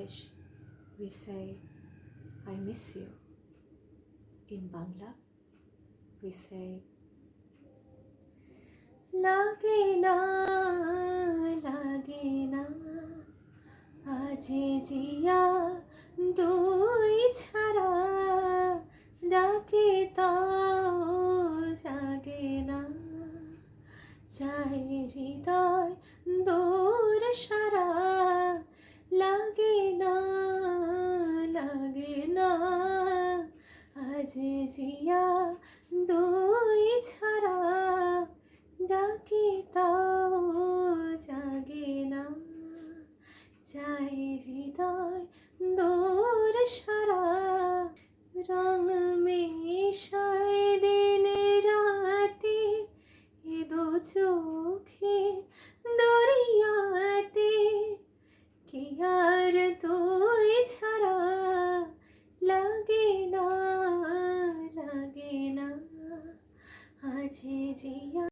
English, we say, I miss you. In Bangla, we say, লাগে না লাগে না আজি জিয়া দুই ছাড়া ডাকে তাও জাগে না চাই হৃদয় দূর সারা লাগে না আজি জিয়া দুই ছাড়া ডাকে তাও জাগে না চাই হৃদয় দূর সারা রং মেশায় দিন রাতে এ দো চোখে দরিয়াতে কি আর তুই ছাড়া লাগে না আজি জিয়া